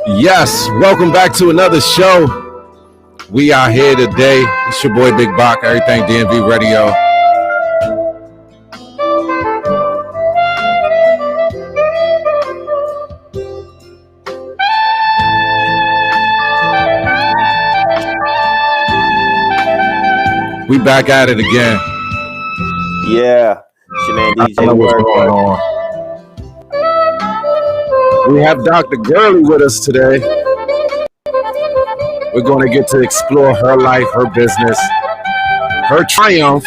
Yes, welcome back to another show. We are here today. It's your boy Big Bach, everything DMV Radio. We back at it again. Yeah, it's your man I DJ know what's Work. going on. We have Dr. Gurley with us today. We're going to get to explore her life, her business, her triumph,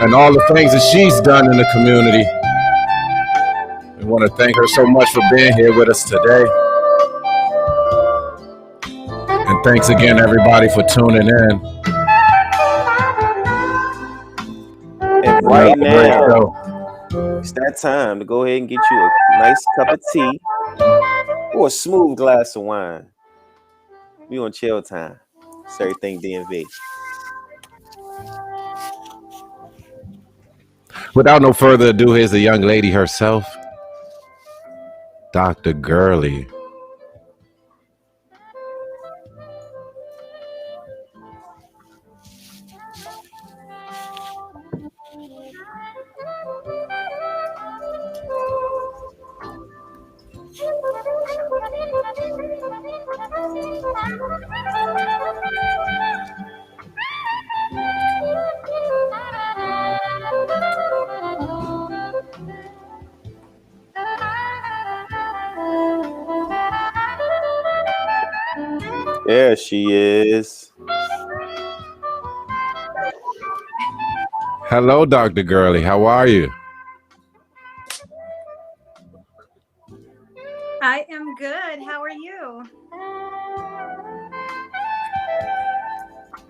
and all the things that she's done in the community. We want to thank her so much for being here with us today. And thanks again, everybody, for tuning in. And right now, it's that time to go ahead and get you a nice cup of tea or a smooth glass of wine. We on chill time. It's everything DMV. Without no further ado, here's the young lady herself, Dr. Gurley. There she is. Hello, Dr. Gurley. How are you? I am good. How are you?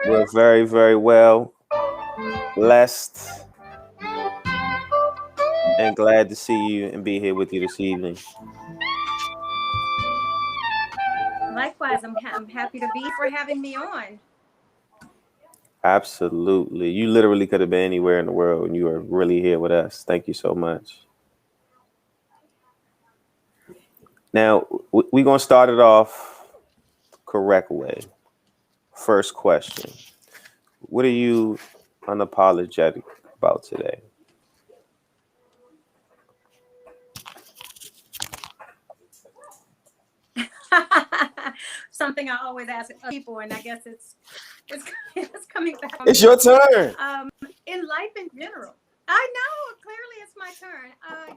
We're very, very well. Blessed. And glad to see you and be here with you this evening. Likewise, I'm happy to be for having me on. Absolutely. You literally could have been anywhere in the world and you are really here with us. Thank you so much. Now, we're going to start it off the correct way. First question. What are you unapologetic about today? Something I always ask people, and I guess it's coming back. It's your turn. In life in general. I know, clearly it's my turn.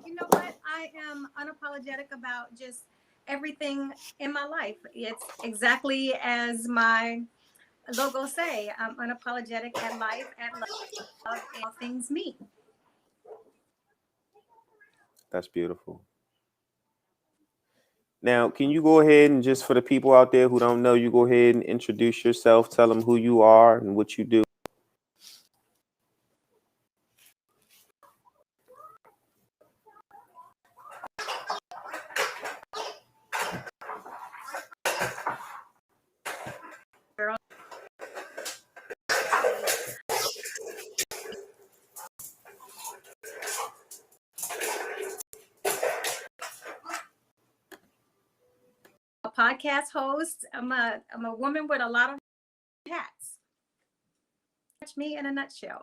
You know what? I am unapologetic about just everything in my life. It's exactly as my logo say. I'm unapologetic at life, at love, and all things me. That's beautiful. Now, can you go ahead and just for the people out there who don't know, you go ahead and introduce yourself, tell them who you are and what you do. Podcast host. I'm a woman with a lot of hats. That's me in a nutshell.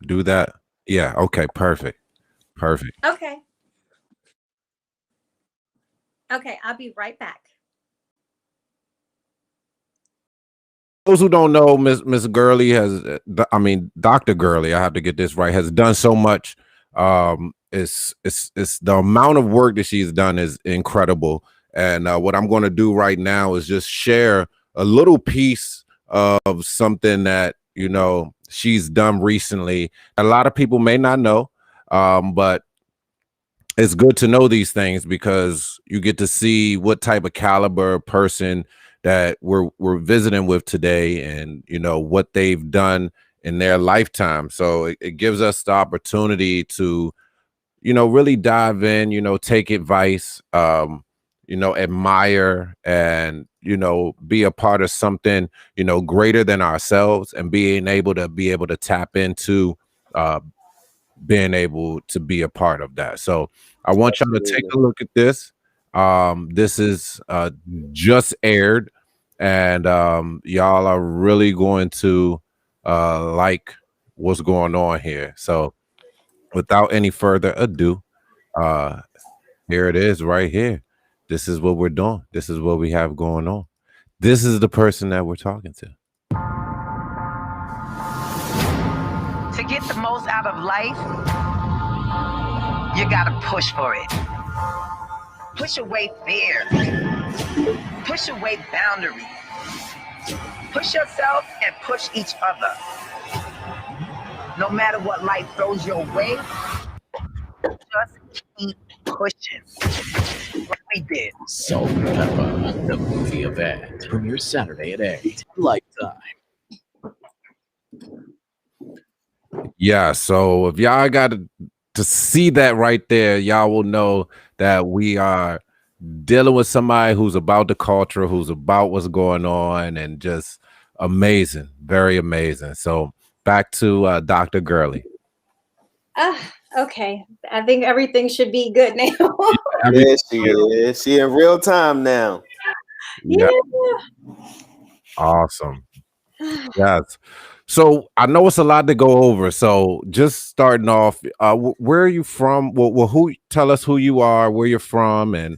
Do that. Yeah. Okay. Perfect. Okay. I'll be right back. Those who don't know, Miss Gurley Dr. Gurley, I have to get this right, has done so much. It's the amount of work that she's done is incredible. And what I'm going to do right now is just share a little piece of something that, she's done recently. A lot of people may not know, but it's good to know these things because you get to see what type of caliber person that we're visiting with today and, what they've done in their lifetime. So it gives us the opportunity to, really dive in, take advice, admire, and, be a part of something, greater than ourselves, and being able to tap into uh, being able to be a part of that. So I want y'all to take Absolutely. a look at this. This is just aired, and y'all are really going to like what's going on here. So without any further ado, uh, here it is right here. This is what we're doing. This is what we have going on. This is the person that we're talking to. To get the most out of life, you gotta push for it. Push away fear. Push away boundaries. Push yourself and push each other. No matter what life throws your way, just keep pushing. Like we did. Salt and Pepper, the movie event, premieres Saturday at 8, Lifetime. Yeah, so if y'all got to see that right there, y'all will know that we are dealing with somebody who's about the culture, who's about what's going on, and just amazing, very amazing. So back to Dr. Gurley. Okay. I think everything should be good now. Yes, she is. She in real time now. Yeah. Awesome. Yes. So I know it's a lot to go over. So just starting off, where are you from? Well, who? Tell us who you are, where you're from, and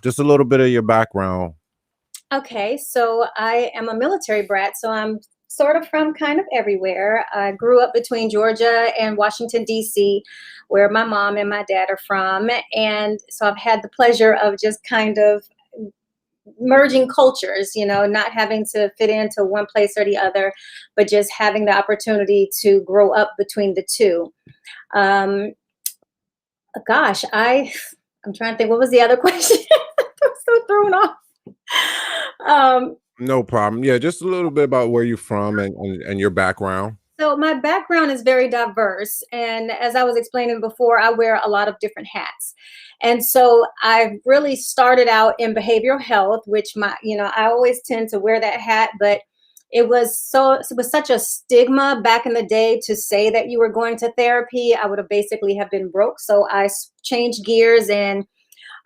just a little bit of your background. Okay, so I am a military brat, so I'm sort of from kind of everywhere. I grew up between Georgia and Washington, D.C., where my mom and my dad are from. And so I've had the pleasure of just kind of merging cultures, not having to fit into one place or the other, but just having the opportunity to grow up between the two. Gosh, I'm trying to think, what was the other question? I'm so thrown off. No problem. Yeah, just a little bit about where you're from and your background. So my background is very diverse. And as I was explaining before, I wear a lot of different hats. And so I really started out in behavioral health, which I always tend to wear that hat, but it was such a stigma back in the day to say that you were going to therapy. I would have basically have been broke. So I changed gears, and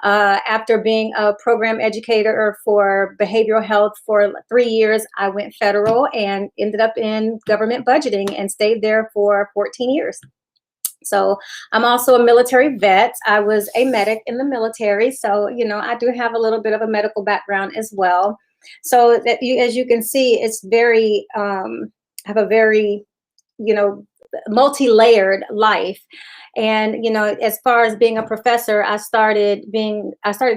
after being a program educator for behavioral health for 3 years, I went federal and ended up in government budgeting and stayed there for 14 years. So I'm also a military vet. I was a medic in the military. So, I do have a little bit of a medical background as well. So that as you can see, it's very, I have a very, multi-layered life. And, as far as being a professor, I started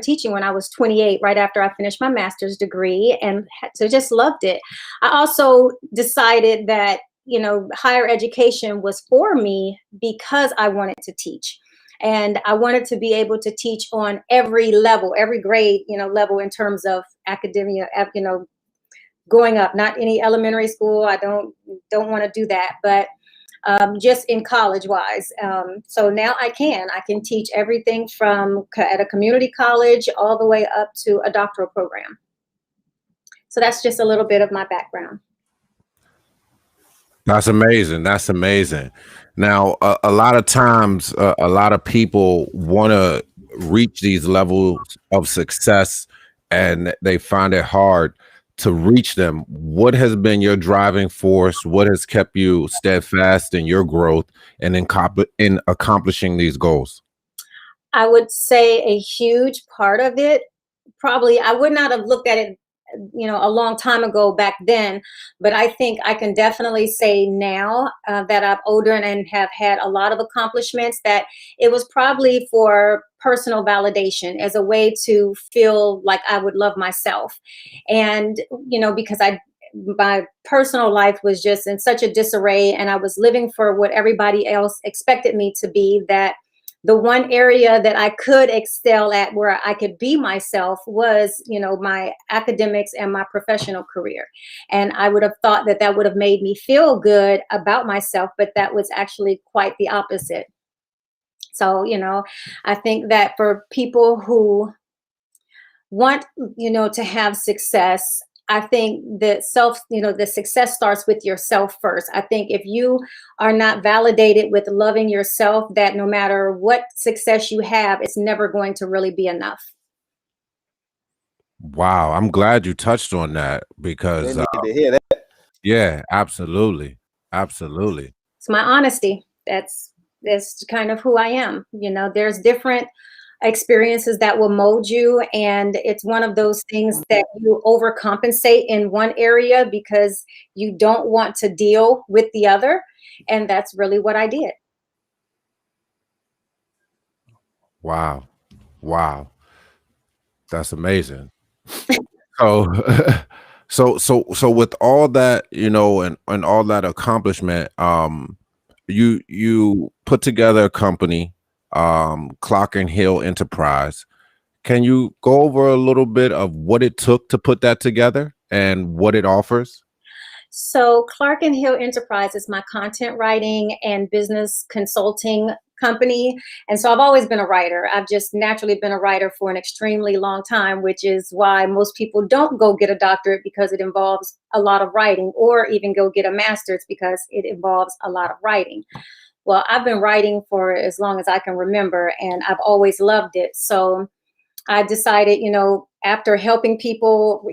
teaching when I was 28, right after I finished my master's degree, and so just loved it. I also decided that, higher education was for me because I wanted to teach. And I wanted to be able to teach on every level, every grade, level in terms of academia, going up, not any elementary school. I don't want to do that, but just in college wise. So now I can teach everything from at a community college all the way up to a doctoral program. So that's just a little bit of my background. That's amazing. That's amazing. Now, a lot of times, a lot of people want to reach these levels of success, and they find it hard to reach them. What has been your driving force? What has kept you steadfast in your growth and in accomplishing these goals? I would say a huge part of it, probably, I would not have looked at it a long time ago back then, but I think I can definitely say now that I'm older and have had a lot of accomplishments, that it was probably for personal validation, as a way to feel like I would love myself. And because my personal life was just in such a disarray, and I was living for what everybody else expected me to be, that the one area that I could excel at, where I could be myself, was, my academics and my professional career. And I would have thought that that would have made me feel good about myself, but that was actually quite the opposite. So, I think that for people who want, to have success, I think that the success starts with yourself first. I think if you are not validated with loving yourself, that no matter what success you have, it's never going to really be enough. Wow, I'm glad you touched on that because They need to hear that. yeah, absolutely. Absolutely. It's my honesty. That's kind of who I am. There's different experiences that will mold you, and it's one of those things that you overcompensate in one area because you don't want to deal with the other, and that's really what I did. Wow. Wow. That's amazing. So so with all that, and all that accomplishment, you put together a company, Clock and Hill Enterprise. Can you go over a little bit of what it took to put that together and what it offers? So Clark and Hill Enterprise is my content writing and business consulting company. And so I've always been a writer. I've just naturally been a writer for an extremely long time, which is why most people don't go get a doctorate, because it involves a lot of writing, or even go get a master's because it involves a lot of writing. Well, I've been writing for as long as I can remember, and I've always loved it. So I decided, after helping people,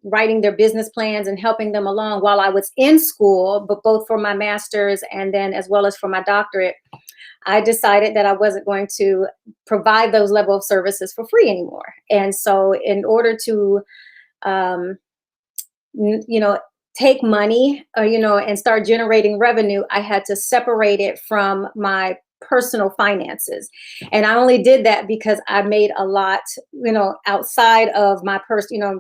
writing their business plans and helping them along while I was in school, but both for my master's and then as well as for my doctorate, I decided that I wasn't going to provide those level of services for free anymore. And so in order to, um, take money, and start generating revenue, I had to separate it from my personal finances. And I only did that because I made a lot, outside of my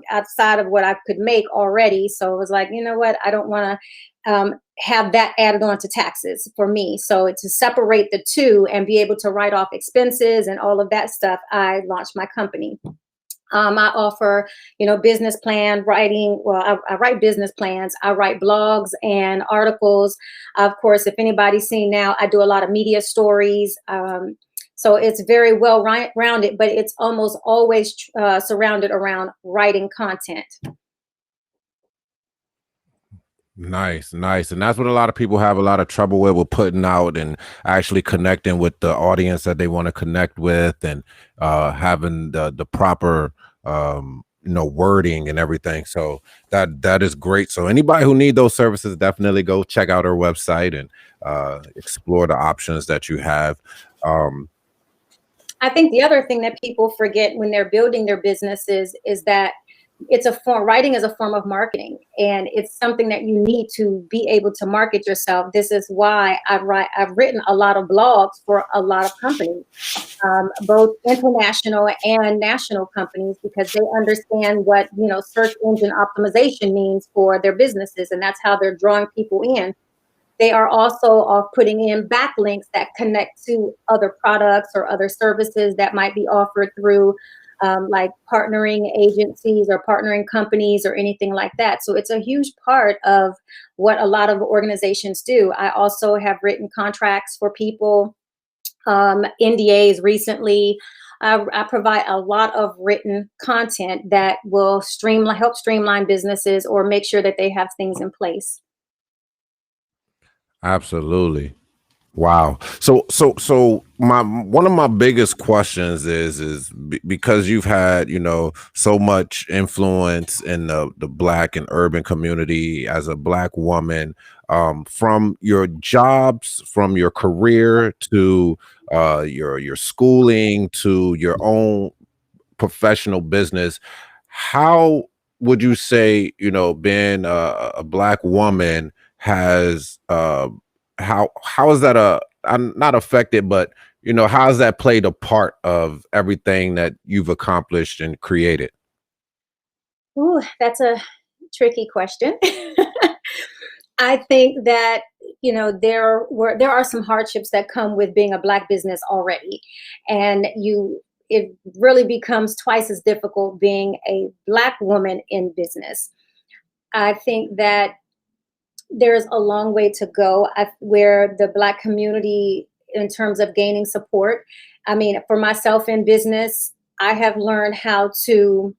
outside of what I could make already. So it was like, you know what, I don't want to have that added on to taxes for me. So to separate the two and be able to write off expenses and all of that stuff, I launched my company. I offer, business plan writing. Well, I write business plans. I write blogs and articles. Of course, if anybody's seen now, I do a lot of media stories. So it's very well rounded, but it's almost always surrounded around writing content. Nice, nice. And that's what a lot of people have a lot of trouble with putting out and actually connecting with the audience that they want to connect with, and having the proper wording and everything. So that is great. So anybody who need those services, definitely go check out our website and explore the options that you have. I think the other thing that people forget when they're building their businesses is that writing is a form of marketing, and it's something that you need to be able to market yourself. This is why I've written a lot of blogs for a lot of companies, both international and national companies, because they understand what, search engine optimization means for their businesses, and that's how they're drawing people in. They are also putting in backlinks that connect to other products or other services that might be offered through like partnering agencies or partnering companies or anything like that. So it's a huge part of what a lot of organizations do. I also have written contracts for people, NDAs recently. I provide a lot of written content that will help streamline businesses or make sure that they have things in place. Absolutely. Wow. So one of my biggest questions is because you've had, so much influence in the Black and urban community as a Black woman, from your jobs, from your career to your schooling to your own professional business. How would you say, being a Black woman has how is that I'm not affected, but how has that played a part of everything that you've accomplished and created? Ooh, that's a tricky question. I think that there are some hardships that come with being a Black business already, and it really becomes twice as difficult being a Black woman in business. I think that there's a long way to go where the Black community in terms of gaining support. I mean, for myself in business, I have learned how to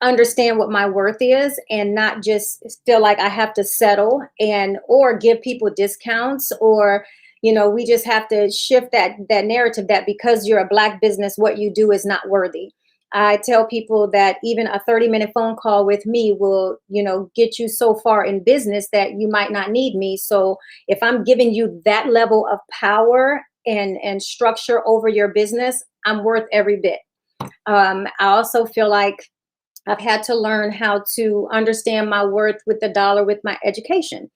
understand what my worth is and not just feel like I have to settle and or give people discounts, or we just have to shift that narrative that because you're a Black business, what you do is not worthy. I tell people that even a 30-minute phone call with me will, get you so far in business that you might not need me. So if I'm giving you that level of power and structure over your business, I'm worth every bit. I also feel like I've had to learn how to understand my worth with the dollar with my education.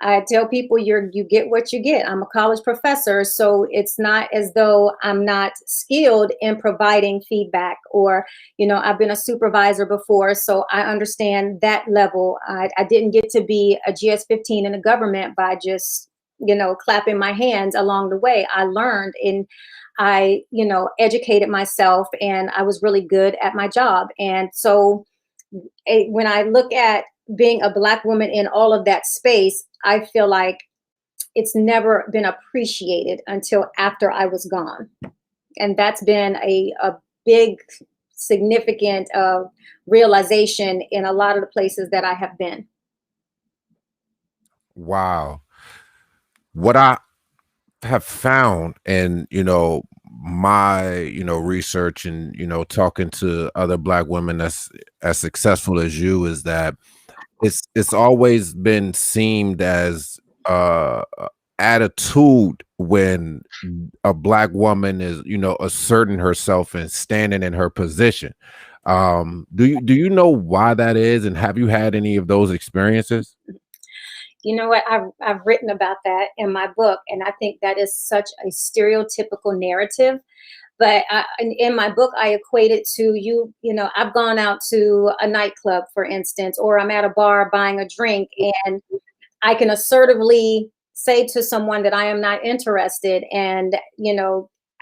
I tell people you get what you get. I'm a college professor, so it's not as though I'm not skilled in providing feedback, or, I've been a supervisor before, so I understand that level. I didn't get to be a GS-15 in the government by just, clapping my hands along the way. I learned and I, educated myself, and I was really good at my job. And so when I look at being a Black woman in all of that space, I feel like it's never been appreciated until after I was gone. And that's been a big, significant realization in a lot of the places that I have been. Wow. What I have found, and my research and talking to other Black women that's as successful as you, is that it's always been seemed as attitude when a Black woman is asserting herself and standing in her position. Do you know why that is, and have you had any of those experiences? You know what? I've written about that in my book, and I think that is such a stereotypical narrative. But in my book, I equate it to I've gone out to a nightclub, for instance, or I'm at a bar buying a drink, and I can assertively say to someone that I am not interested. And,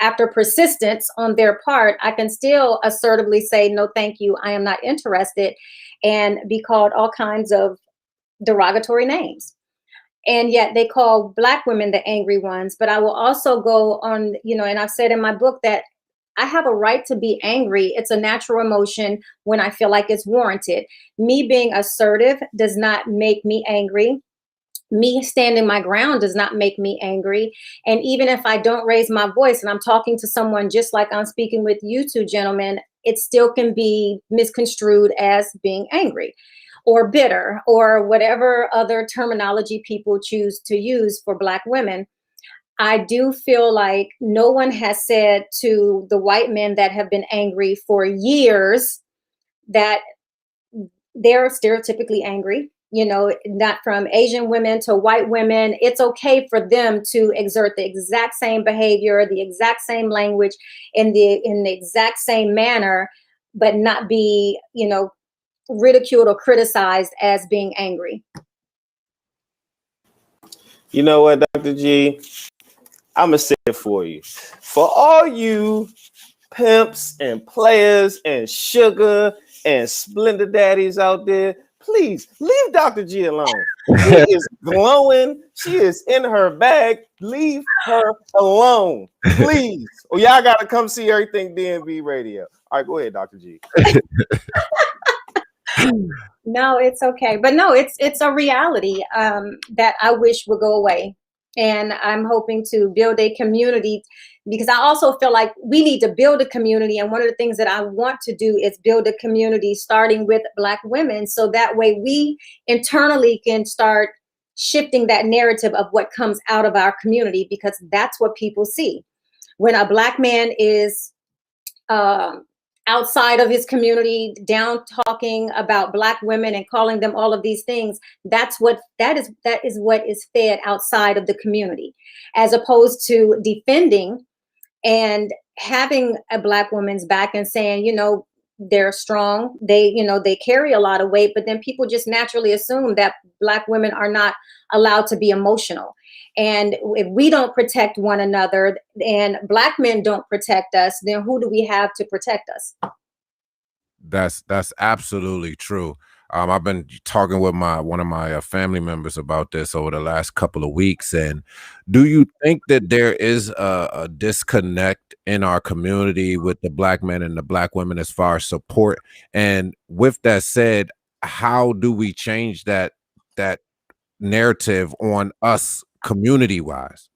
after persistence on their part, I can still assertively say, no, thank you, I am not interested, and be called all kinds of derogatory names. And yet they call Black women the angry ones. But I will also go on, and I've said in my book that I have a right to be angry. It's a natural emotion when I feel like it's warranted. Me being assertive does not make me angry. Me standing my ground does not make me angry. And even if I don't raise my voice and I'm talking to someone just like I'm speaking with you two gentlemen, it still can be misconstrued as being angry or bitter or whatever other terminology people choose to use for Black women. I do feel like no one has said to the white men that have been angry for years that they're stereotypically angry. Not from Asian women to white women. It's okay for them to exert the exact same behavior, the exact same language, in the exact same manner, but not be, ridiculed or criticized as being angry. You know what, Dr. G? I'm going to say it for you. For all you pimps and players and sugar and splendor daddies out there, please leave Dr. G alone. She is glowing. She is in her bag. Leave her alone, please. Or y'all got to come see Everything DNB Radio. All right, go ahead, Dr. G. No, it's okay. But no, it's a reality that I wish would go away. And I'm hoping to build a community, because I also feel like we need to build a community. And one of the things that I want to do is build a community starting with Black women. So that way we internally can start shifting that narrative of what comes out of our community, because that's what people see. When a Black man is outside of his community, down talking about Black women and calling them all of these things, that is what is fed outside of the community, as opposed to defending and having a Black woman's back and saying, they're strong, they carry a lot of weight, but then people just naturally assume that Black women are not allowed to be emotional. And if we don't protect one another and Black men don't protect us, then who do we have to protect us? That's absolutely true. I've been talking with one of my family members about this over the last couple of weeks. And do you think that there is a disconnect in our community with the Black men and the Black women as far as support? And with that said, how do we change that narrative on us community wise?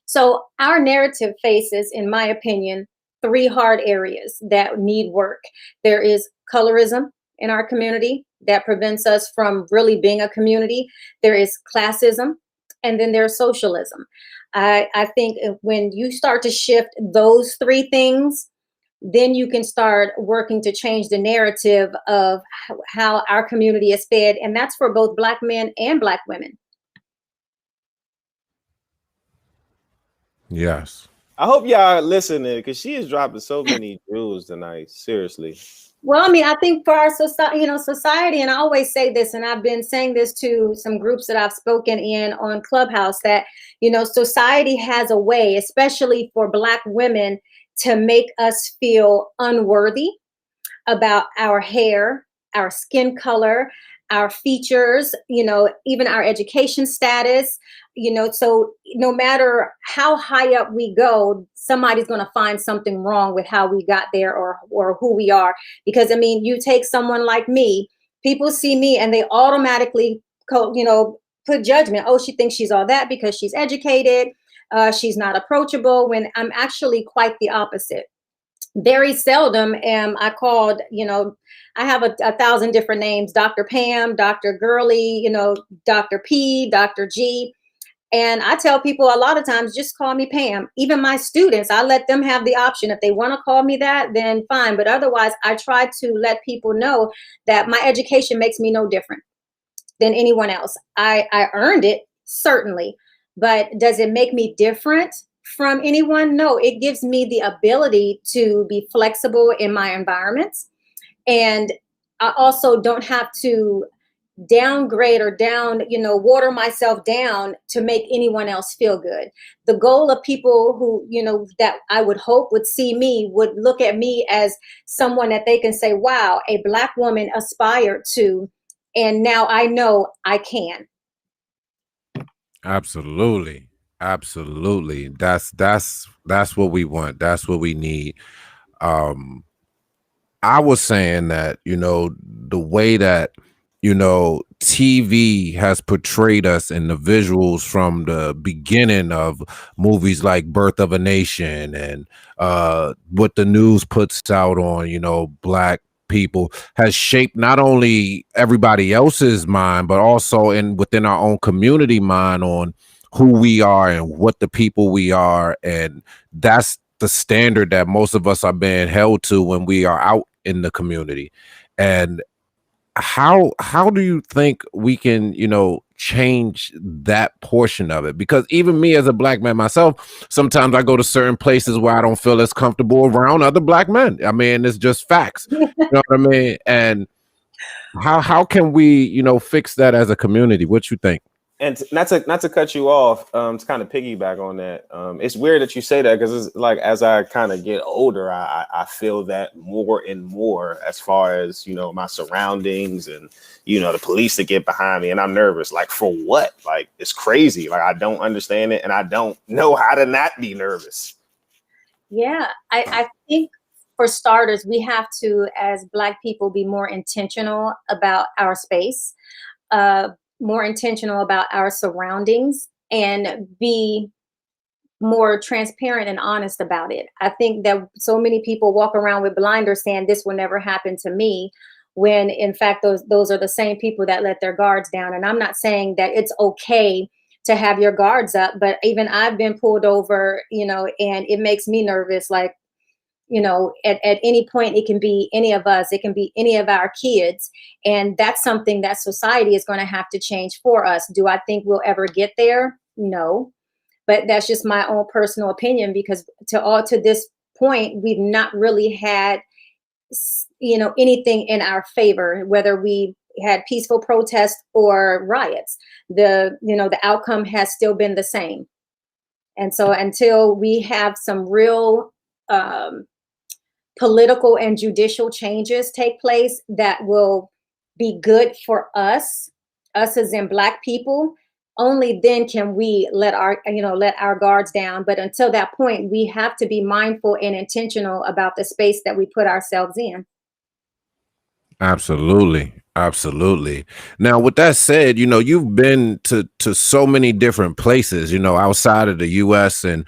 So our narrative faces, in my opinion, three hard areas that need work. There is colorism in our community that prevents us from really being a community. There is classism, and then there's socialism. I think when you start to shift those three things, then you can start working to change the narrative of how our community is fed. And that's for both Black men and Black women. Yes. I hope y'all listening because she is dropping so many jewels tonight. Seriously. Well, I mean, I think for our society, and I always say this, and I've been saying this to some groups that I've spoken in on Clubhouse, that, society has a way, especially for Black women, to make us feel unworthy about our hair, our skin color, our features, even our education status, so no matter how high up we go, somebody's going to find something wrong with how we got there or who we are. Because, I mean, you take someone like me, people see me and they automatically, put judgment. Oh, she thinks she's all that because she's educated. She's not approachable, when I'm actually quite the opposite. Very seldom am I called, I have a 1,000 different names: Dr. Pam, Dr. Gurley, Dr. P, Dr. G. And I tell people a lot of times, just call me Pam. Even my students, I let them have the option. If they want to call me that, then fine. But otherwise, I try to let people know that my education makes me no different than anyone else. I earned it, certainly. But does it make me different from anyone? No, it gives me the ability to be flexible in my environments. And I also don't have to downgrade or water myself down to make anyone else feel good. The goal of people who, that I would hope would see me, would look at me as someone that they can say, wow, a Black woman aspired to, and now I know I can. Absolutely. Absolutely. That's what we want. That's what we need. I was saying that, the way that, TV has portrayed us in the visuals from the beginning of movies like Birth of a Nation and what the news puts out on, Black people, has shaped not only everybody else's mind, but also within our own community mind on who we are and what the people we are. And that's the standard that most of us are being held to when we are out in the community. And how do you think we can change that portion of it? Because even me as a Black man myself, sometimes I go to certain places where I don't feel as comfortable around other Black men. I mean, it's just facts. You know what I mean? And how can we fix that as a community? What you think? And not to cut you off, to kind of piggyback on that, it's weird that you say that, because it's like, as I kind of get older, I feel that more and more, as far as my surroundings and the police that get behind me, and I'm nervous. Like, for what? Like, it's crazy. Like, I don't understand it, and I don't know how to not be nervous. Yeah, I think for starters, we have to, as Black people, be more intentional about our space. More intentional about our surroundings, and be more transparent and honest about it. I think that so many people walk around with blinders saying this will never happen to me, when in fact those are the same people that let their guards down. And I'm not saying that it's okay to have your guards up, but even I've been pulled over, and it makes me nervous. Like, at any point, it can be any of us, it can be any of our kids. And that's something that society is going to have to change for us. Do I think we'll ever get there? No, but that's just my own personal opinion, because to this point, we've not really had, anything in our favor, whether we had peaceful protests or riots. The outcome has still been the same. And so until we have some real, political and judicial changes take place that will be good for us as in Black people, only then can we let our guards down. But until that point, we have to be mindful and intentional about the space that we put ourselves in. Absolutely. Absolutely. Now, with that said, you've been to so many different places, outside of the US, and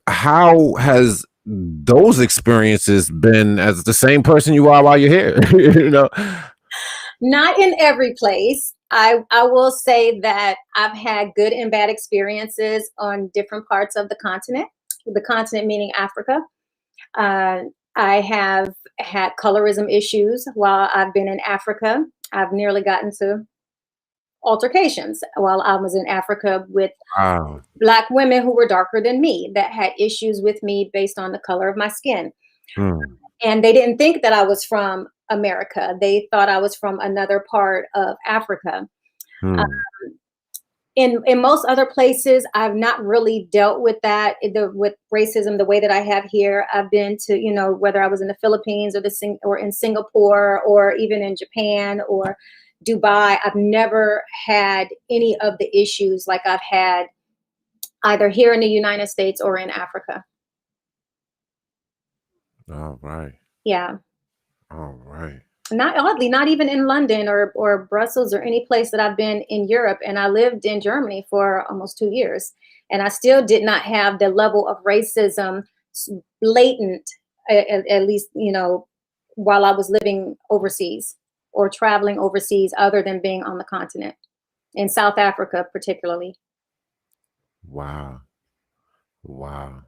how has those experiences been as the same person you are while you're here? Not in every place. I will say that I've had good and bad experiences on different parts of the continent meaning Africa. Uh, I have had colorism issues while I've been in Africa. I've nearly gotten to altercations while I was in Africa with Wow. Black women who were darker than me that had issues with me based on the color of my skin. Mm, And they didn't think that I was from America. They thought I was from another part of Africa. mm. In most other places, I've not really dealt with that with racism the way that I have here. I've been to, whether I was in the Philippines or in Singapore or even in Japan or Dubai, I've never had any of the issues like I've had either here in the United States or in Africa. All right. Yeah. All right. Not oddly, not even in London or Brussels or any place that I've been in Europe. And I lived in Germany for almost 2 years. And I still did not have the level of racism blatant, at least, while I was living overseas or traveling overseas, other than being on the continent, in South Africa, particularly. Wow. Wow.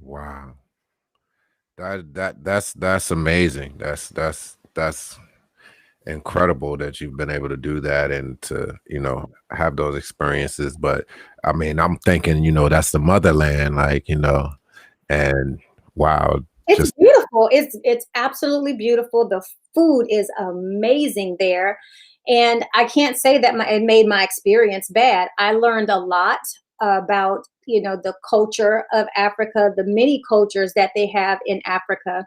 Wow. That's amazing. That's incredible that you've been able to do that and to, have those experiences. But I mean, I'm thinking, that's the motherland, and wow. It's beautiful. It's absolutely beautiful. The food is amazing there. And I can't say that it made my experience bad. I learned a lot about, the culture of Africa, the many cultures that they have in Africa.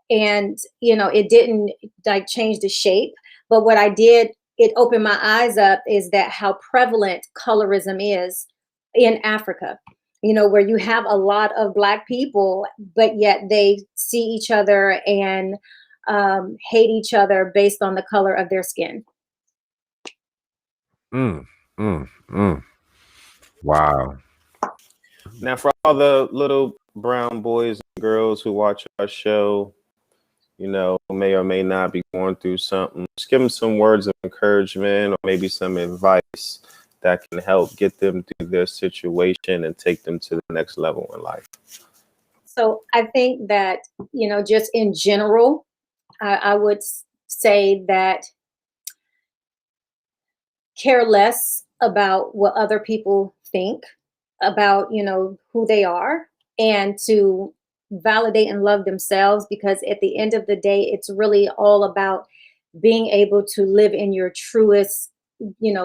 And, it didn't like change the shape. But what I did, it opened my eyes up is that how prevalent colorism is in Africa, where you have a lot of Black people, but yet they see each other and hate each other based on the color of their skin. Mm, mm, mm. Wow. Now, for all the little brown boys and girls who watch our show, may or may not be going through something, just give them some words of encouragement or maybe some advice that can help get them through their situation and take them to the next level in life. So I think that, just in general, I would say that care less about what other people think about, who they are, and to validate and love themselves, because at the end of the day, it's really all about being able to live in your truest,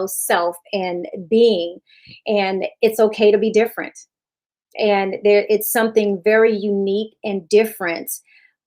self and being. And it's okay to be different. And it's something very unique and different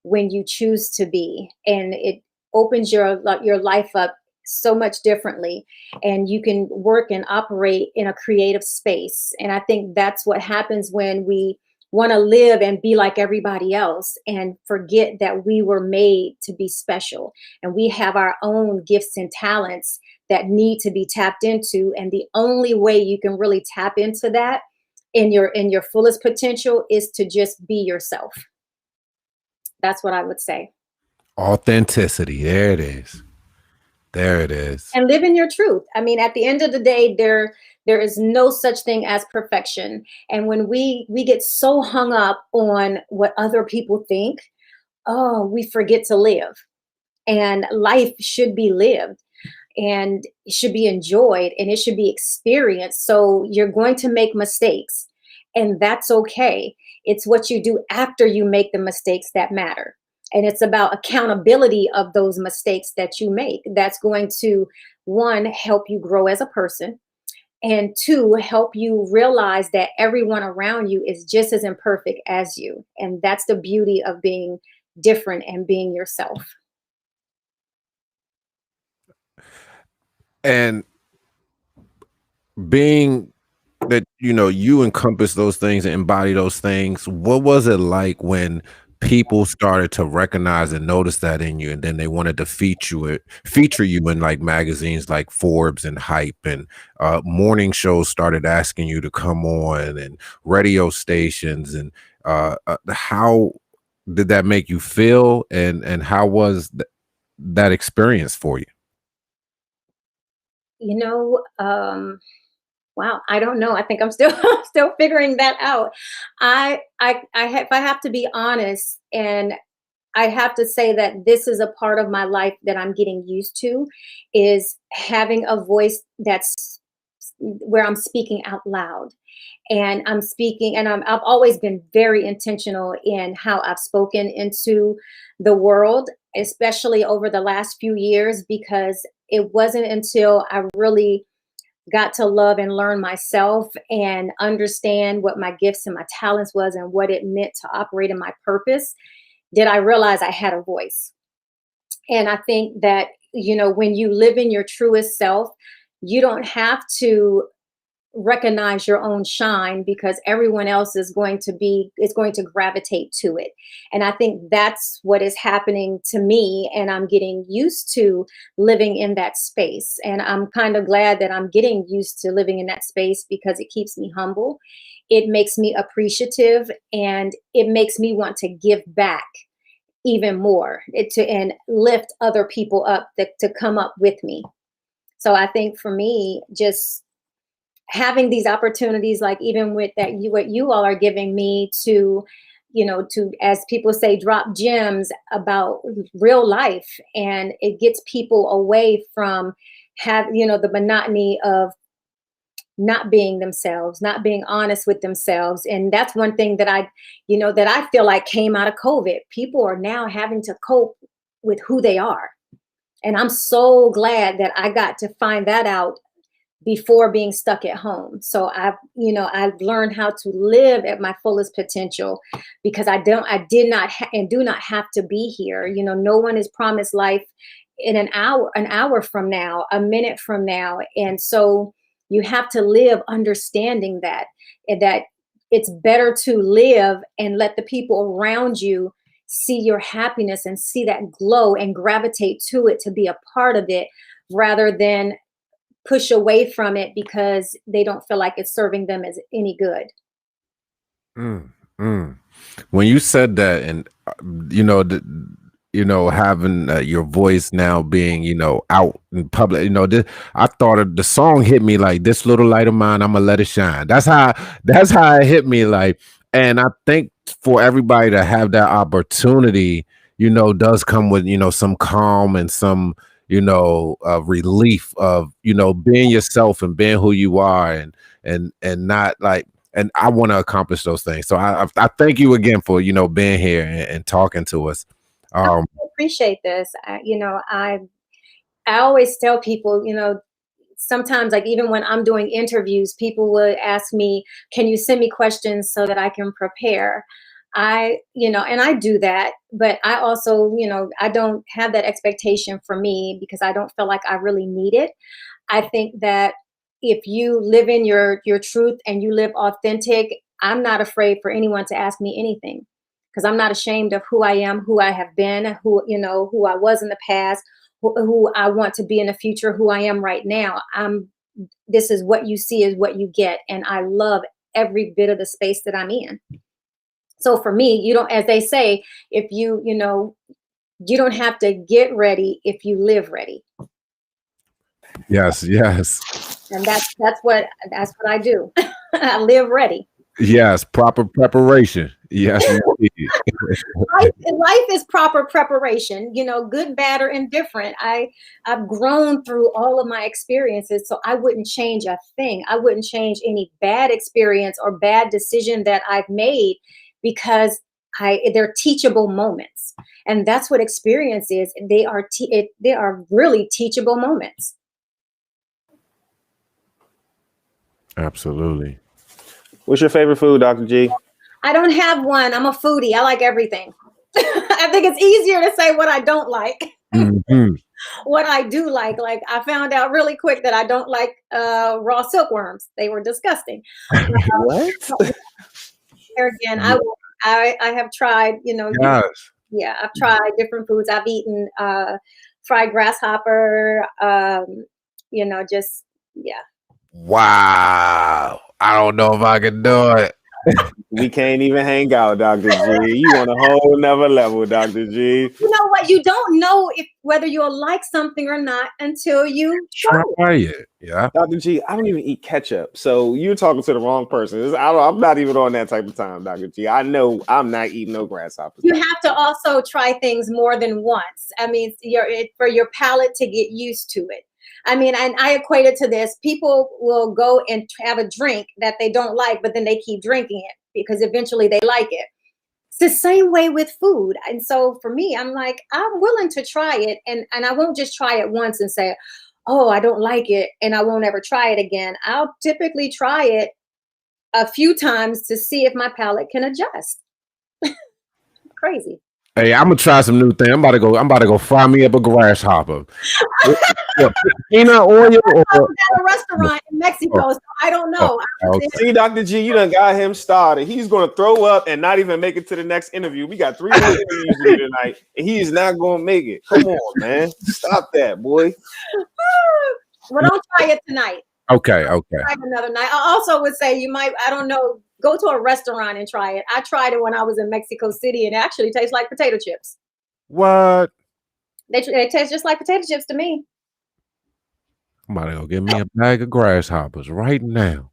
when you choose to be, and it opens your life up so much differently, and you can work and operate in a creative space. And I think that's what happens when we want to live and be like everybody else and forget that we were made to be special, and we have our own gifts and talents that need to be tapped into. And the only way you can really tap into that in your fullest potential is to just be yourself. That's what I would say. Authenticity. There it is. There it is. And live in your truth. I mean, at the end of the day, there is no such thing as perfection. And when we get so hung up on what other people think, we forget to live. And life should be lived, and it should be enjoyed, and it should be experienced. So you're going to make mistakes, and that's okay. It's what you do after you make the mistakes that matter. And it's about accountability of those mistakes that you make. That's going to, one, help you grow as a person, and two, help you realize that everyone around you is just as imperfect as you. And that's the beauty of being different and being yourself. And being that, you know, you encompass those things and embody those things, what was it like when people started to recognize and notice that in you, and then they wanted to feature you in like magazines like Forbes and Hype, and morning shows started asking you to come on, and radio stations, and how did that make you feel, and how was that experience for you? You know, wow, I don't know. I think I'm still still figuring that out. If I have to be honest, and I have to say that this is a part of my life that I'm getting used to, is having a voice that's where I'm speaking out loud. And I'm speaking, and I've always been very intentional in how I've spoken into the world, especially over the last few years, because it wasn't until I really got to love and learn myself and understand what my gifts and my talents was and what it meant to operate in my purpose, did I realize I had a voice. And I think that, you know, when you live in your truest self, you don't have to recognize your own shine, because everyone else is going to gravitate to it. And I think that's what is happening to me, and I'm getting used to living in that space. And I'm kind of glad that I'm getting used to living in that space, because it keeps me humble, it makes me appreciative, and it makes me want to give back even more, and lift other people up to come up with me. So I think for me, just having these opportunities, like even with that, what you all are giving me to, you know, to, as people say, drop gems about real life, and it gets people away from the monotony of not being themselves, not being honest with themselves. And that's one thing that I feel like came out of COVID. People are now having to cope with who they are. And I'm so glad that I got to find that out before being stuck at home. So I've learned how to live at my fullest potential, because I did not and do not have to be here. You know, no one is promised life in an hour from now, a minute from now. And so you have to live understanding that it's better to live and let the people around you see your happiness and see that glow and gravitate to it, to be a part of it, rather than push away from it because they don't feel like it's serving them as any good. Mm, mm. When you said that, and having your voice now being, out in public, I thought of the song hit me like, "This little light of mine, I'ma let it shine." That's how it hit me. Like, and I think for everybody to have that opportunity, does come with, some calm and some, relief of, being yourself and being who you are, and not like, and I want to accomplish those things. So I thank you again for, being here and talking to us. I appreciate this. I always tell people, sometimes, like, even when I'm doing interviews, people would ask me, can you send me questions so that I can prepare? And I do that, but I also, I don't have that expectation for me, because I don't feel like I really need it. I think that if you live in your truth and you live authentic, I'm not afraid for anyone to ask me anything, because I'm not ashamed of who I am, who I have been, who I was in the past, who I want to be in the future, who I am right now. This is what you see is what you get. And I love every bit of the space that I'm in. So for me, you don't, as they say, if you don't have to get ready if you live ready. Yes. And that's what I do. I live ready. Yes, proper preparation. Yes, indeed. Life is proper preparation, good, bad, or indifferent. I've grown through all of my experiences, so I wouldn't change a thing. I wouldn't change any bad experience or bad decision that I've made, because they're teachable moments. And that's what experience is. They are really teachable moments. Absolutely. What's your favorite food, Dr. G? I don't have one. I'm a foodie. I like everything. I think it's easier to say what I don't like. Mm-hmm. what I do like. Like I found out really quick that I don't like raw silkworms. They were disgusting. What? There again, I have tried, Yes. yeah, I've tried different foods. I've eaten fried grasshopper, just yeah. Wow. I don't know if I can do it. We can't even hang out, Dr. G. You on a whole nother level, Dr. G. You know what? You don't know whether you'll like something or not until you try it. Try it. Yeah. Dr. G, I don't even eat ketchup. So you're talking to the wrong person. I'm not even on that type of time, Dr. G. I know I'm not eating no grasshoppers. You have to also try things more than once. I mean, for your palate to get used to it. I mean, and I equate it to this. People will go and have a drink that they don't like, but then they keep drinking it because eventually they like it. It's the same way with food. And so for me, I'm like, I'm willing to try it. And I won't just try it once and say, oh, I don't like it, and I won't ever try it again. I'll typically try it a few times to see if my palate can adjust. Crazy. Hey, I'm gonna try some new thing. I'm about to go fry me up a grasshopper. Peanut oil. I was at a restaurant in Mexico, so I don't know. See, Dr. G, you done got him started. He's going to throw up and not even make it to the next interview. We got 3 more interviews to do tonight, and he is not going to make it. Come on, man. Stop that, boy. Well, don't try it tonight. Okay. Try it another night. I also would say you might, I don't know, go to a restaurant and try it. I tried it when I was in Mexico City, and it actually tastes like potato chips. What? They taste just like potato chips to me. I'm about to go get me a bag of grasshoppers right now.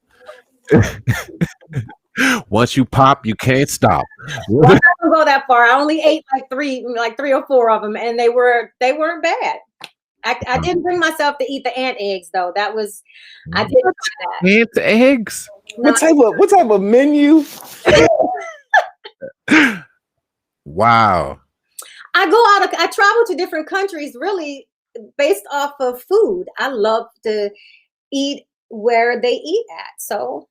Once you pop, you can't stop. Well, I don't go that far. I only ate like three or four of them, and they weren't bad. I didn't bring myself to eat the ant eggs though. I didn't try that. Ant eggs? What type of menu? Wow. I travel to different countries really based off of food. I love to eat where they eat at. So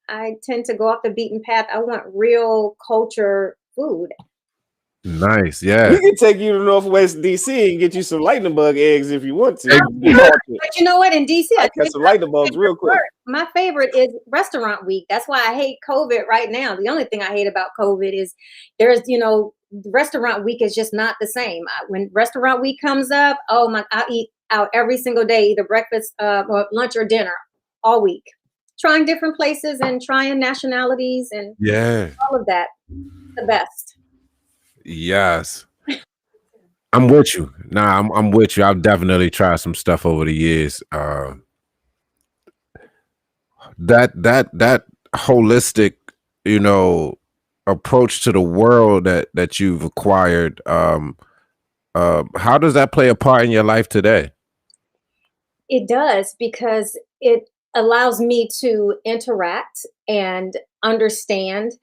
I tend to go off the beaten path. I want real culture food. Nice, yeah. We can take you to Northwest DC and get you some lightning bug eggs if you want to. But you know what? In DC, I catch some lightning bugs real quick. My favorite is Restaurant Week. That's why I hate COVID right now. The only thing I hate about COVID is Restaurant Week is just not the same. When Restaurant Week comes up, I eat out every single day, either breakfast, or lunch or dinner all week. Trying different places and trying nationalities and all of that. The best. Yes. I'm with you. Nah, I'm with you. I've definitely tried some stuff over the years. That holistic, approach to the world that you've acquired, how does that play a part in your life today? It does, because it allows me to interact and understand,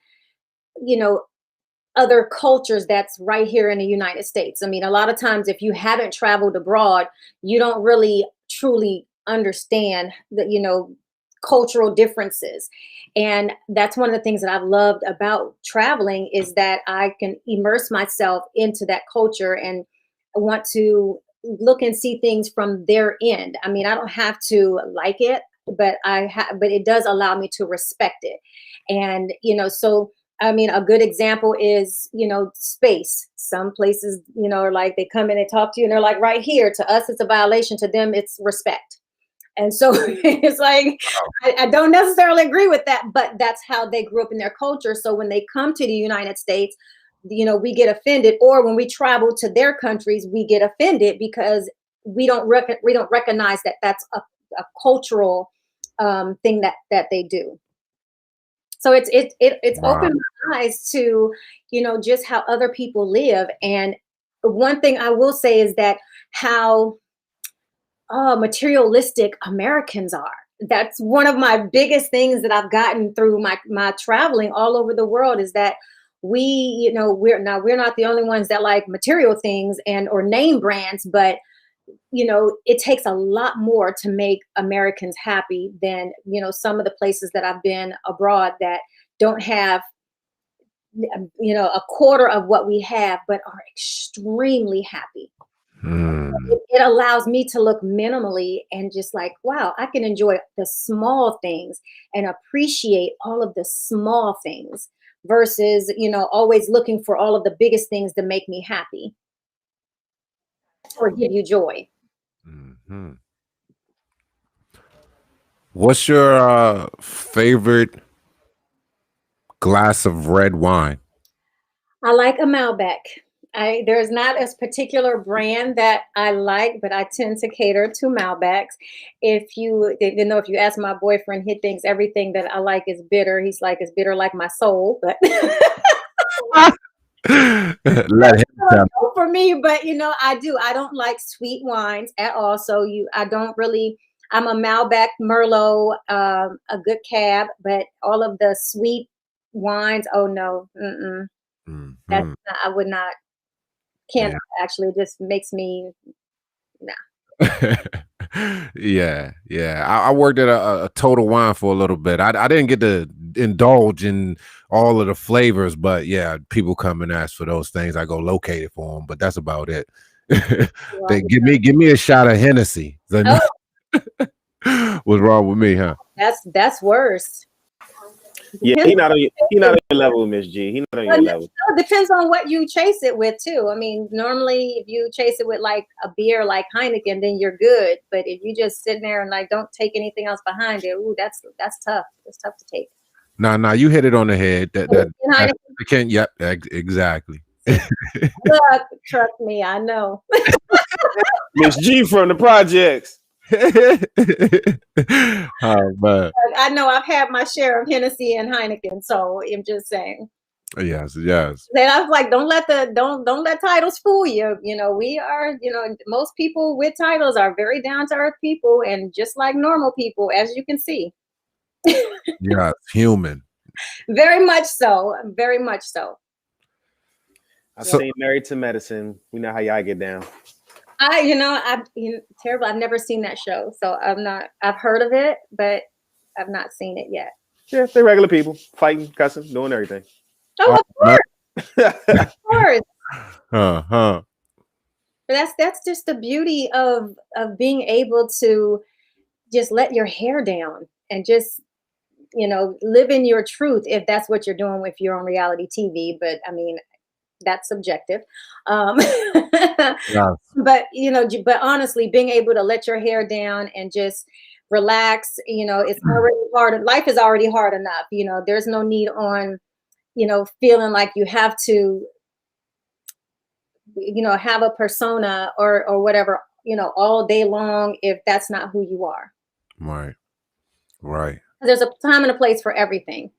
other cultures that's right here in the United States. I mean, a lot of times if you haven't traveled abroad, you don't really truly understand the, cultural differences. And that's one of the things that I've loved about traveling is that I can immerse myself into that culture and I want to look and see things from their end. I mean, I don't have to like it, but but it does allow me to respect it. And, so I mean, a good example is, space. Some places, are like they come in and talk to you and they're like, right here. To us, it's a violation. To them, it's respect. And so it's like, I don't necessarily agree with that, but that's how they grew up in their culture. So when they come to the United States, we get offended, or when we travel to their countries, we get offended because we don't recognize that that's a cultural thing that they do. So it's opened my eyes to, just how other people live. And one thing I will say is that how materialistic Americans are. That's one of my biggest things that I've gotten through my traveling all over the world is that we're not the only ones that like material things or name brands, but it takes a lot more to make Americans happy than, some of the places that I've been abroad that don't have, a quarter of what we have, but are extremely happy. It allows me to look minimally and just like, wow, I can enjoy the small things and appreciate all of the small things versus, always looking for all of the biggest things to make me happy or give you joy. Mm-hmm. What's your favorite glass of red wine? I like a Malbec. There's not a particular brand that I like, but I tend to cater to Malbecs. If you ask my boyfriend, he thinks everything that I like is bitter. He's like, it's bitter like my soul, but Let him tell. for me. But I do. I don't like sweet wines at all. So I don't really. I'm a Malbec, Merlot, a good cab, but all of the sweet wines, oh no, that's Mhm. I would not. Can't actually. It just makes me. Yeah. I worked at a Total Wine for a little bit. I didn't get to indulge in all of the flavors, but yeah, people come and ask for those things. I go locate it for them, but that's about it. They give me a shot of Hennessy. Oh, What's wrong with me, huh? that's worse. Yeah, he not on your level, Miss G. He not on your level. It depends on what you chase it with too. I mean, normally if you chase it with like a beer like Heineken, then you're good. But if you just sit there and like don't take anything else behind it, ooh, that's tough. It's tough to take. Nah, you hit it on the head. That can't. Yep, exactly. Look, trust me, I know. Miss G from the projects. Oh man. I know I've had my share of Hennessy and Heineken, so I'm just saying. Yes. Then I was like, don't let titles fool you. We are, most people with titles are very down to earth people and just like normal people, as you can see. Yeah, human. Very much so. Very much so. I've seen Married to Medicine. We know how y'all get down. Terrible. I've never seen that show, so I've heard of it, but I've not seen it yet. Yeah, they're regular people fighting, cussing, doing everything. Oh, of course. Of course. But that's just the beauty of being able to just let your hair down and just live in your truth, if that's what you're doing with your own reality TV. But I mean, that's subjective. Yes. But honestly, being able to let your hair down and just relax, it's already hard. Life is already hard enough. There's no need on, feeling like you have to, have a persona or whatever, all day long, if that's not who you are. Right. There's a time and a place for everything.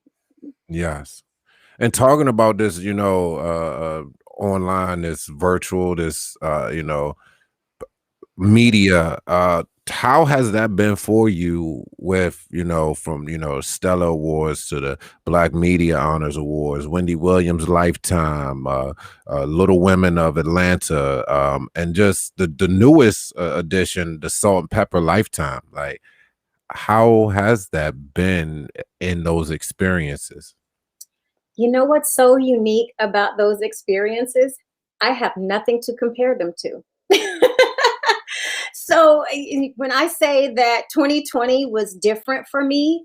Yes. And talking about this, online, this virtual, this media, how has that been for you with, from Stella Awards to the Black Media Honors Awards, Wendy Williams Lifetime, Little Women of Atlanta, and just the newest edition, the Salt and Pepper Lifetime? Like, how has that been in those experiences? You know what's so unique about those experiences? I have nothing to compare them to. So when I say that 2020 was different for me,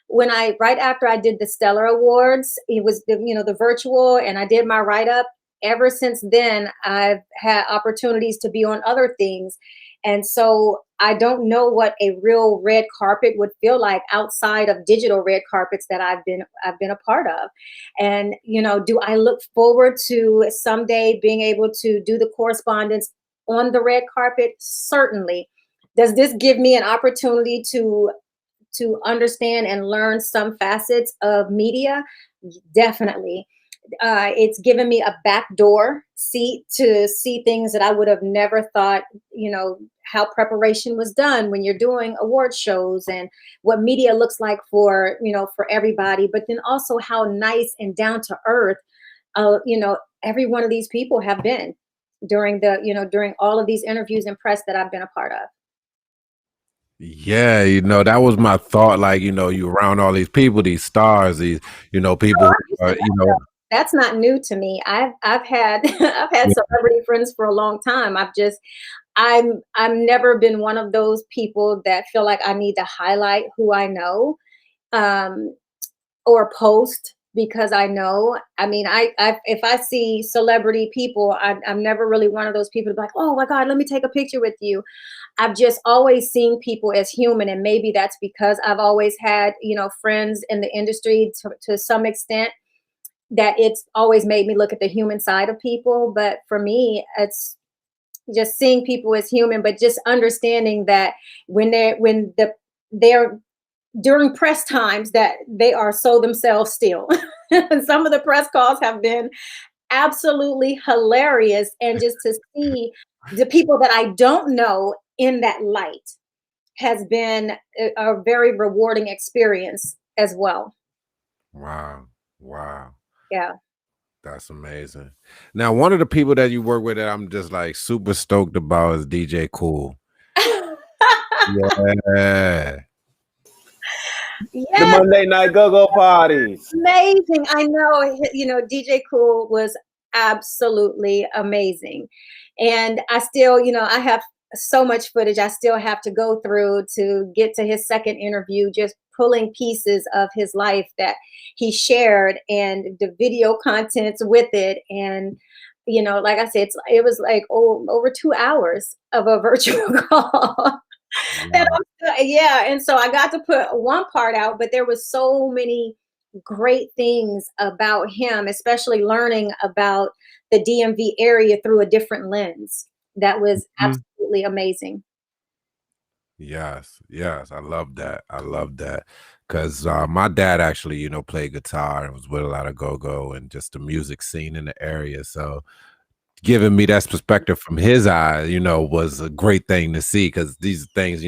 right after I did the Stellar Awards, it was the virtual, and I did my write-up. Ever since then, I've had opportunities to be on other things. And so I don't know what a real red carpet would feel like outside of digital red carpets that I've been a part of. And, do I look forward to someday being able to do the correspondence on the red carpet? Certainly. Does this give me an opportunity to understand and learn some facets of media? Definitely. It's given me a backdoor seat to see things that I would have never thought, how preparation was done when you're doing award shows and what media looks like for everybody, but then also how nice and down to earth, every one of these people have been during during all of these interviews and press that I've been a part of. Yeah, that was my thought. Like, you around all these people, these stars, these, people, that's not new to me. I've had I've had celebrity friends for a long time. I'm never been one of those people that feel like I need to highlight who I know, um, or post because I know. I mean, I if I see celebrity people, I'm never really one of those people to be like, oh my God, let me take a picture with you. I've just always seen people as human, and maybe that's because I've always had, friends in the industry to some extent, that it's always made me look at the human side of people. But for me, it's just seeing people as human, but just understanding that they're during press times that they are so themselves still. Some of the press calls have been absolutely hilarious, and just to see the people that I don't know in that light has been a very rewarding experience as well. Wow. Wow. Yeah. That's amazing. Now, one of the people that you work with that I'm just like super stoked about is DJ Cool. Yeah. The Yes, Monday night go-go party. amazing. I know, DJ Cool was absolutely amazing. And I still, I have so much footage I still have to go through to get to his second interview, just pulling pieces of his life that he shared and the video contents with it. And, like I said, it was like over 2 hours of a virtual call. And Wow. yeah, and so I got to put one part out, but there was so many great things about him, especially learning about the DMV area through a different lens. That was Mhm. absolutely amazing. Yes, yes, I love that. I love that because my dad actually, played guitar and was with a lot of go-go and just the music scene in the area. So giving me that perspective from his eye, was a great thing to see because these are things,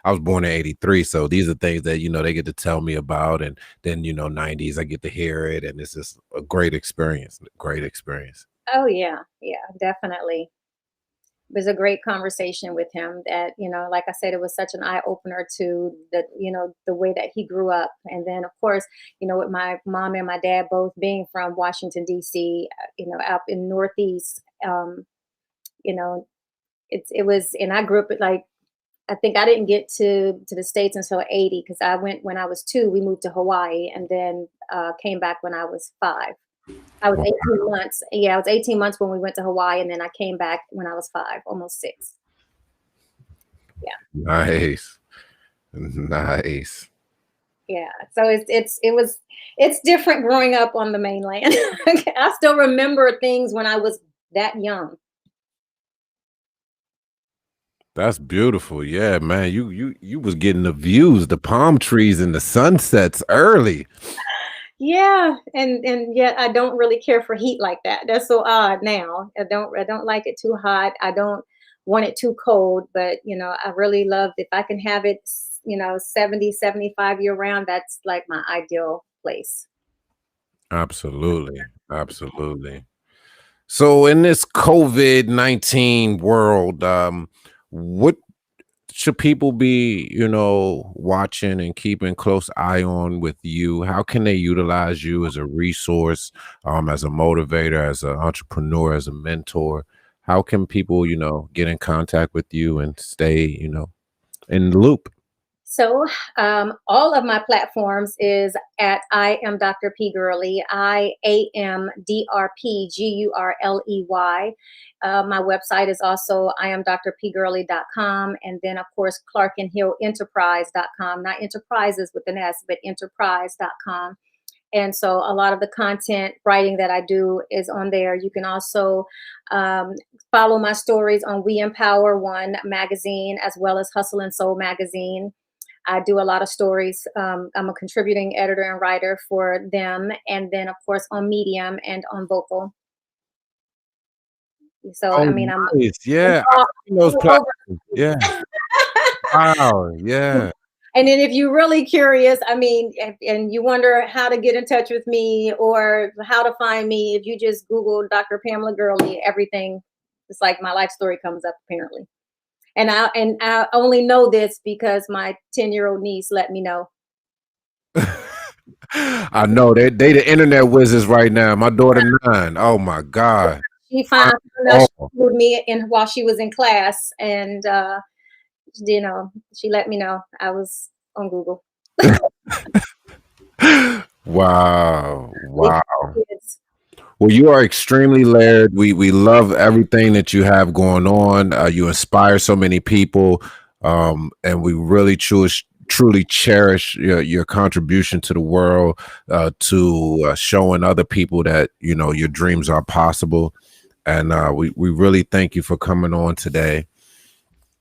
I was born in 83. So these are things that, they get to tell me about. And then, 90s, I get to hear it. And it's just a great experience. Great experience. Oh yeah, yeah, definitely. It was a great conversation with him that, like I said, it was such an eye opener to the way that he grew up. And then of course, with my mom and my dad both being from Washington, DC, up in Northeast, you know, it was, and I grew up like, I think I didn't get to the States until 80, because I went when I was 2, we moved to Hawaii, and then came back when I was 5. I was Wow. 18 months. Yeah, I was 18 months when we went to Hawaii, and then I came back when I was 5, almost 6. Yeah, Nice. Nice. yeah. So it's different growing up on the mainland. I still remember things when I was that young. That's beautiful. Yeah, man. You was getting the views, the palm trees and the sunsets early. Yeah, and yet I don't really care for heat like that. That's so odd now. I don't like it too hot. I don't want it too cold, but I really love if I can have it, 70, 75 year round, that's like my ideal place. Absolutely. Absolutely. So in this COVID-19 world, what should people be, watching and keeping close eye on with you? How can they utilize you as a resource, as a motivator, as an entrepreneur, as a mentor? How can people, get in contact with you and stay, in the loop? So all of my platforms is at I am Dr. P Gurley, IAMDRPGURLEY. My website is also iamdrpgurley.com, and then of course clarkenhillenterprise.com, not enterprises with an S, but enterprise.com. And so a lot of the content writing that I do is on there. You can also um, follow my stories on We Empower One magazine, as well as Hustle and Soul magazine. I do a lot of stories. I'm a contributing editor and writer for them. And then, of course, on Medium and on Vocal. So, Oh, I mean, I'm nice. Yeah. I've seen those all over. platforms. Yeah. Wow. Yeah. And then if you're really curious, I mean, and you wonder how to get in touch with me or how to find me, if you just Google Dr. Pamela Gurley, everything, it's like my life story comes up apparently. And I only know this because my 10-year-old niece let me know. I know they the internet wizards right now. My daughter 9. Oh my God. She found Oh. out she told me while she was in class, and she let me know I was on Google. Wow. Kids. Well, you are extremely layered. We love everything that you have going on. You inspire so many people, and we really truly cherish your contribution to the world, to showing other people that your dreams are possible. And we really thank you for coming on today.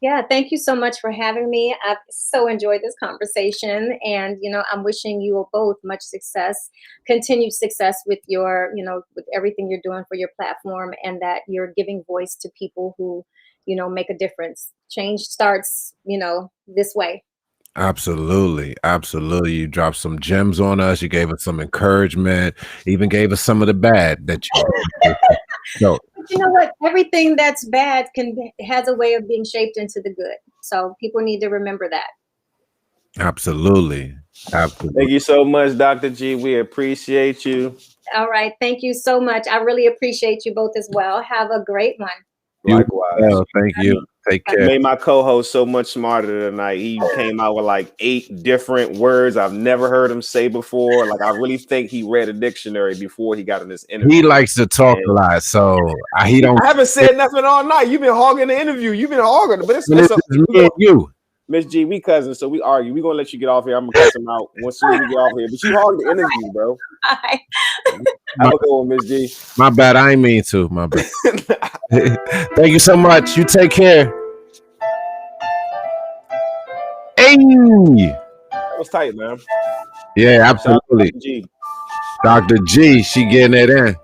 Yeah, thank you so much for having me. I've so enjoyed this conversation, and I'm wishing you both much success, continued success with your, with everything you're doing for your platform, and that you're giving voice to people who, make a difference. Change starts, this way. Absolutely. You dropped some gems on us. You gave us some encouragement, even gave us some of the bad that you so But you know what? Everything that's bad has a way of being shaped into the good. So people need to remember that. Absolutely. Thank you so much, Dr. G. We appreciate you. All right. Thank you so much. I really appreciate you both as well. Have a great one. Likewise. Thank you. Take care. Made my co-host so much smarter tonight. He came out with like 8 different words I've never heard him say before. Like, I really think he read a dictionary before he got in this interview. He likes to talk a lot, so he don't. I haven't said nothing all night. You've been hogging the interview. You've been hogging, but it's me and you. Miss G, we cousins, so we argue. We're gonna let you get off here. I'm gonna cuss him out once soon as we get off here. But you hogged the interview, bro. Bye. Have a good one, Miss G. My bad. I ain't mean to. My bad. Thank you so much. You take care. Hey. That was tight, man. Yeah, absolutely. Dr. G, she getting it in.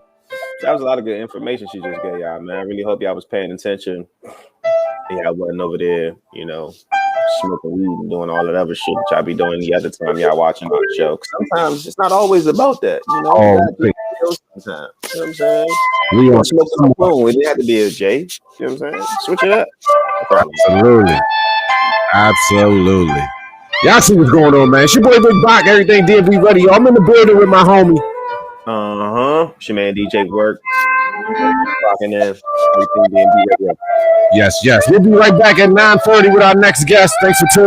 That was a lot of good information she just gave y'all, man. I really hope y'all was paying attention. And y'all wasn't over there, smoking weed and doing all that other shit that y'all be doing the other time y'all watching our show. Sometimes it's not always about that, sometimes. You know what I'm saying? We want to smoke some phone. It didn't have to be a J. You know what I'm saying? Switch it up. Absolutely. Y'all see what's going on, man. It's your boy Big Bach. Everything DMV ready. I'm in the building with my homie. It's your man DJ Work. Rocking in. Everything DMV radio. Yes. We'll be right back at 9:30 with our next guest. Thanks for tuning in.